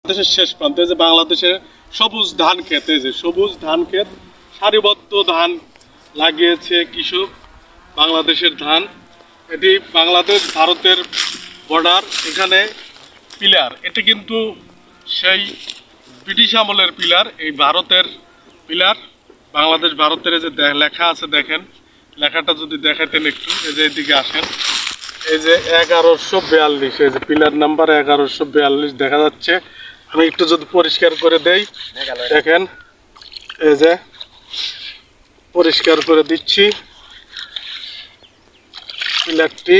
দেশের শেষ প্রান্তে যে বাংলাদেশের সবুজ ধান ক্ষেত, এই যে সবুজ ধান ক্ষেত, সারিবদ্ধ ধান লাগিয়েছে কৃষক। বাংলাদেশের ধান, এটি বাংলাদেশ ভারতের বর্ডার। এখানে পিলার, এটি কিন্তু সেই ব্রিটিশ আমলের পিলার, এই ভারতের পিলার। বাংলাদেশ ভারতের যে লেখা আছে দেখেন, লেখাটা যদি দেখাতেন একটু, এই যে এদিকে আসেন, এই যে 1142, এই যে পিলার নাম্বার 1142 দেখা যাচ্ছে। আমি একটু যদি পরিষ্কার করে দেই, দেখেন এই যে পরিষ্কার করে দিচ্ছি পিলারটি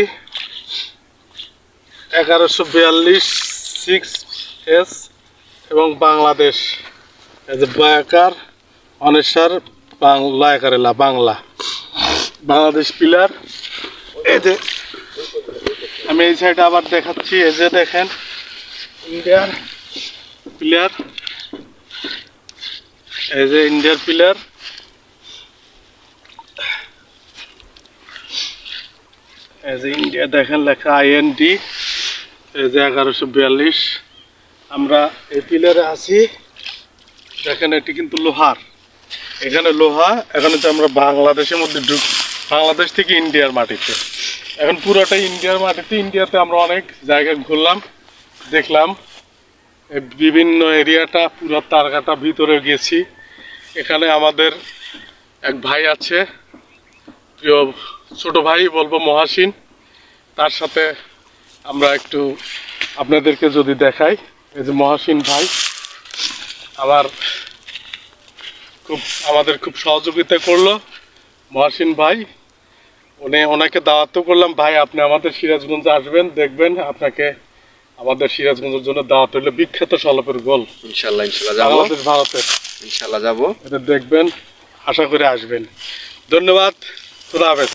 1142 6S এবং বাংলাদেশ, এই যে বায়াকার অনেশ্বর বাংলা একারেলা বাংলা বাংলাদেশ পিলার। এই যে আমি এই সাইডে আবার দেখাচ্ছি, এই যে দেখেন ইন্ডিয়ার পিলার, এই যে ইন্ডিয়ার পিলার। এই যে ইন্ডিয়া দেখেন লেখা IND, এই যে 1142। আমরা এই পিলারে আছি, দেখেন এটি কিন্তু লোহার, এখানে লোহা। এখন তো আমরা বাংলাদেশের মধ্যে বাংলাদেশ থেকে ইন্ডিয়ার মাটিতে, এখন পুরোটাই ইন্ডিয়ার মাটিতে। ইন্ডিয়াতে আমরা অনেক জায়গা ঘুরলাম, দেখলাম বিভিন্ন এরিয়াটা, পুরো তারকাটা ভিতরে গেছি। এখানে আমাদের এক ভাই আছে, প্রিয় ছোট ভাই বলবো, মহাসিন। তার সাথে আমরা একটু আপনাদেরকে যদি দেখাই, এই যে মহাসিন ভাই আমাদের খুব সহযোগিতা করলো। মহাসিন ভাই, ওনাকে দাওয়াত করলাম, ভাই আপনি আমাদের সিরাজগঞ্জে আসবেন, দেখবেন আপনাকে আমাদের সিরাজগঞ্জের জন্য দাওয়াত হইলো। বিখ্যাত সলপের গোল, ইনশাআল্লাহ যাব, বাংলাদেশ ভারতের, ইনশাআল্লাহ যাব, এটা দেখবেন, আশা করে আসবেন। ধন্যবাদ, খোদা হাফেজ।